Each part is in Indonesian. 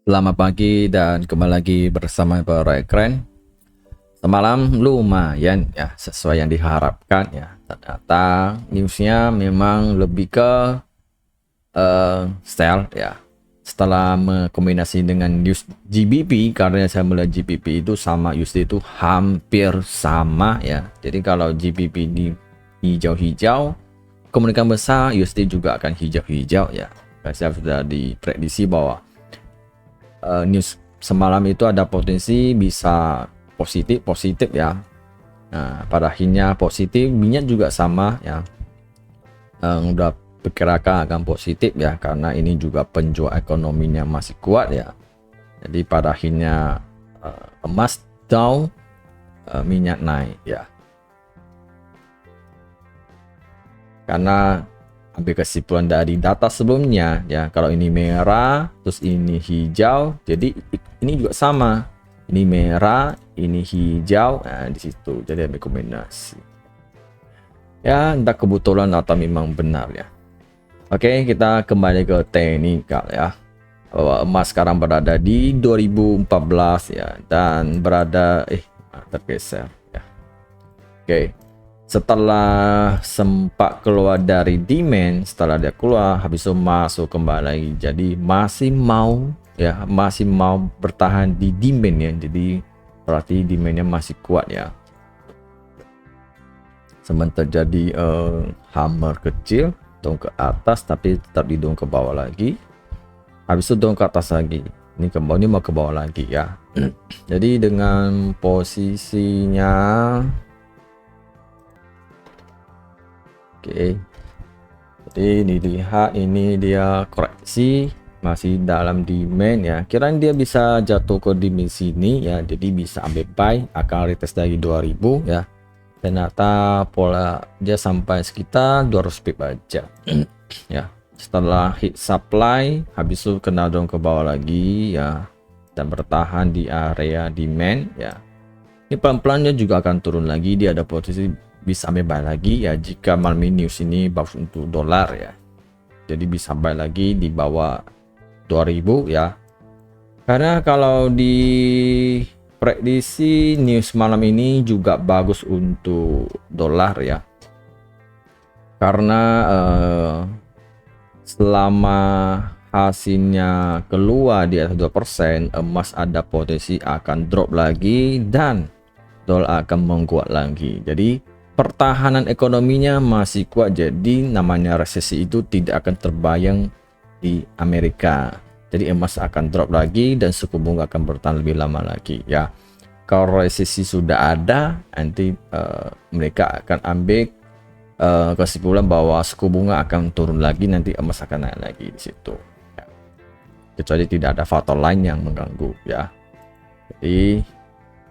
Selamat pagi dan kembali lagi bersama para Ekren. Semalam lumayan ya sesuai yang diharapkan ya. Ternyata newsnya memang lebih ke stealth ya. Setelah mengkombinasi dengan news GBP, karena saya melihat GBP itu sama USD itu hampir sama ya. Jadi kalau GBP di hijau-hijau, kemungkinan besar USD juga akan hijau-hijau ya. Saya sudah diprediksi bahwa news semalam itu ada potensi bisa positif ya. Nah, pada akhirnya positif, minyak juga sama ya. Udah perkirakan akan positif ya, karena ini juga penjual ekonominya masih kuat ya. Jadi pada akhirnya emas down, minyak naik ya. Karena ambil kesimpulan dari data sebelumnya ya, kalau ini merah terus ini hijau, jadi ini juga sama, ini merah ini hijau, nah di situ jadi ambil kombinasi ya, entah kebetulan atau memang benar ya. Oke, kita kembali ke teknikal ya, bahwa emas sekarang berada di 2014 ya, dan berada tergeser ya. Oke, setelah sempat keluar dari demand, setelah dia keluar habis itu masuk kembali lagi, jadi masih mau bertahan di demand ya. Jadi berarti demandnya masih kuat ya. Sementara terjadi hammer kecil dong ke atas, tapi tetap didong ke bawah lagi, habis itu dong ke atas lagi, ini ke bawah, ini mau ke bawah lagi ya. Jadi dengan posisinya oke, jadi dilihat ini dia koreksi masih dalam demand ya, kirain dia bisa jatuh ke demand sini ya, jadi bisa ambil buy, akan retest dari 2000 ya. Ternyata pola dia sampai sekitar 200 pip aja ya. Setelah hit supply habis itu kena dong ke bawah lagi ya, dan bertahan di area demand ya. Ini pelan-pelan dia juga akan turun lagi, dia ada posisi bisa ambil buy lagi ya jika malam ini news ini bagus untuk dolar ya. Jadi bisa buy lagi di bawah 2000 ya. Karena kalau di prediksi news malam ini juga bagus untuk dolar ya. Karena selama hasilnya keluar di atas 2%, emas ada potensi akan drop lagi dan dolar akan menguat lagi. Jadi pertahanan ekonominya masih kuat, jadi namanya resesi itu tidak akan terbayang di Amerika. Jadi emas akan drop lagi dan suku bunga akan bertahan lebih lama lagi ya. Kalau resesi sudah ada, nanti mereka akan ambil kesimpulan bahwa suku bunga akan turun lagi, nanti emas akan naik lagi di situ ya. Kecuali tidak ada faktor lain yang mengganggu ya. Jadi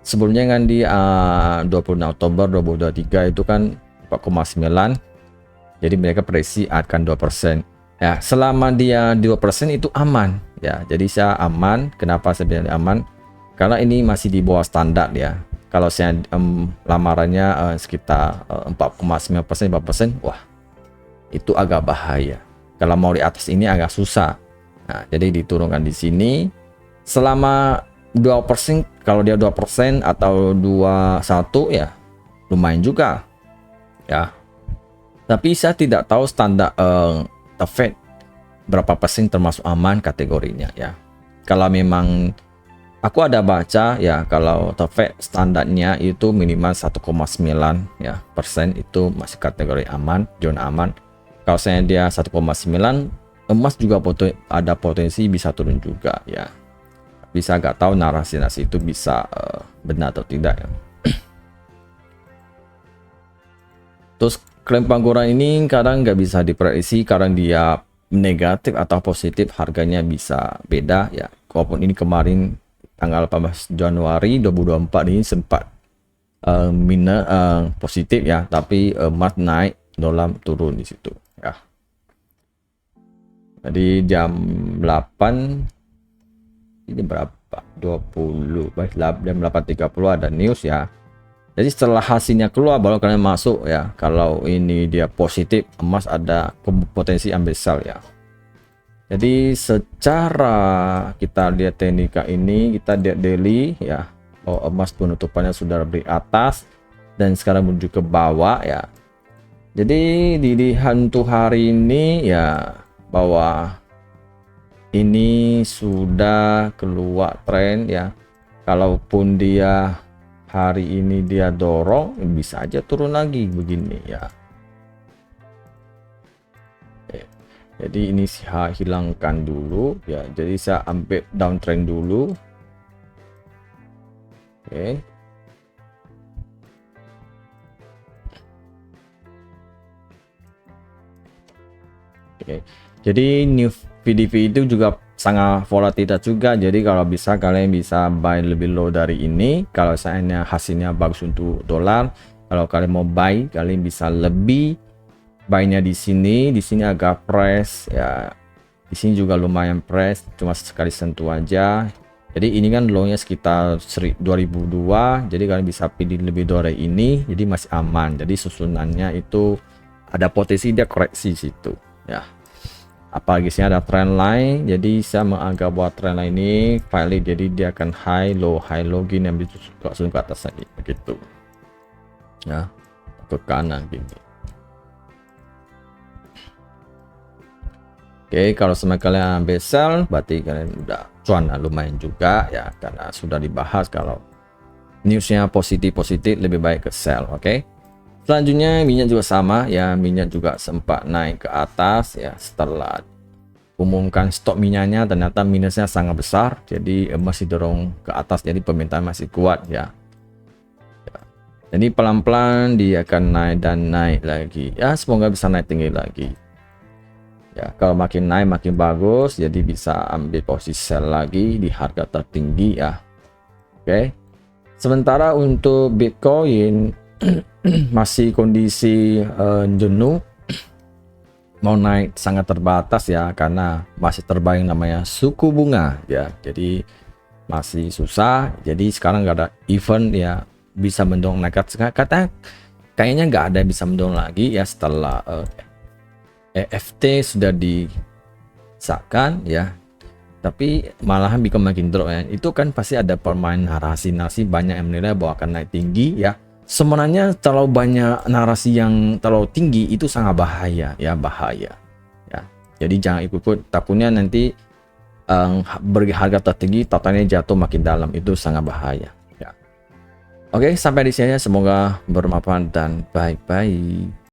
sebelumnya kan di 26 Oktober 2023 itu kan 4,9, jadi mereka prediksi akan 2% ya. Selama dia 2% itu aman ya, jadi saya aman. Kenapa saya bilang aman? Karena ini masih di bawah standar ya. Kalau saya lamarannya sekitar 4,9%, 5%, wah itu agak bahaya. Kalau mau di atas ini agak susah. Nah, jadi diturunkan di sini selama 2%. Kalau dia 2% atau 21 ya lumayan juga ya. Tapi saya tidak tahu standar The Fed berapa persen termasuk aman kategorinya ya. Kalau memang aku ada baca ya, kalau The Fed standarnya itu minimal 1,9 ya persen, itu masih kategori aman, zona aman. Kalau saya dia 1,9, emas juga ada potensi bisa turun juga ya. Bisa nggak tahu narasi itu bisa benar atau tidak ya. Terus klaim pangguran ini kadang nggak bisa diprediksi, kadang dia negatif atau positif, harganya bisa beda ya. Walaupun ini kemarin tanggal 18 Januari 2024 ini sempat positif ya, tapi emas naik, dolar turun di situ ya. Jadi jam 8 ini berapa, 20 jam 8.30 ada news ya. Jadi setelah hasilnya keluar baru kalian masuk ya. Kalau ini dia positif, emas ada potensi ambil sell ya. Jadi secara kita lihat teknika ini, kita lihat daily ya, bahwa emas penutupannya sudah di atas dan sekarang menuju ke bawah ya. Jadi dilihat untuk hari ini ya, bahwa ini sudah keluar tren ya. Kalaupun dia hari ini dia dorong, bisa aja turun lagi begini ya. Jadi ini saya hilangkan dulu ya. Jadi saya ambil downtrend dulu. Oke. Oke. Jadi new VDV itu juga sangat volatil juga. Jadi kalau bisa kalian bisa buy lebih low dari ini. Kalau seandainya hasilnya bagus untuk dolar, kalau kalian mau buy, kalian bisa lebih buy-nya di sini agak press ya. Di sini juga lumayan press, cuma sekali sentuh aja. Jadi ini kan low-nya sekitar 2002. Jadi kalian bisa pilih lebih dari ini, jadi masih aman. Jadi susunannya itu ada potensi dia koreksi situ ya. Apalagi sih ada trend line, jadi saya menganggap buat trend line ini valid, jadi dia akan high low gini, yang langsung ke atas lagi begitu ya, ke kanan gini. Oke, kalau sama kalian ambil sell, berarti kalian udah cuan lumayan juga ya, karena sudah dibahas kalau newsnya positif lebih baik ke sell. Oke, selanjutnya minyak juga sama ya, minyak juga sempat naik ke atas ya, setelah umumkan stok minyaknya ternyata minusnya sangat besar, jadi masih dorong ke atas, jadi permintaan masih kuat ya. Jadi pelan-pelan dia akan naik dan naik lagi ya, semoga bisa naik tinggi lagi ya. Kalau makin naik makin bagus, jadi bisa ambil posisi sell lagi di harga tertinggi ya. Oke, sementara untuk Bitcoin masih kondisi jenuh, mau naik sangat terbatas ya, karena masih terbayang namanya suku bunga ya, jadi masih susah. Jadi sekarang nggak ada event ya bisa mendorong naik, kata kayaknya nggak ada yang bisa mendorong lagi ya setelah EFT sudah disahkan ya, tapi malahan makin drop ya. Itu kan pasti ada permainan narasi banyak yang menilai bahwa akan naik tinggi ya. Sebenarnya terlalu banyak narasi yang terlalu tinggi itu sangat bahaya ya, ya. Jadi jangan ikut, takutnya nanti berharga tertinggi totalnya jatuh makin dalam, itu sangat bahaya ya. Oke, sampai di sini, semoga bermanfaat dan bye bye.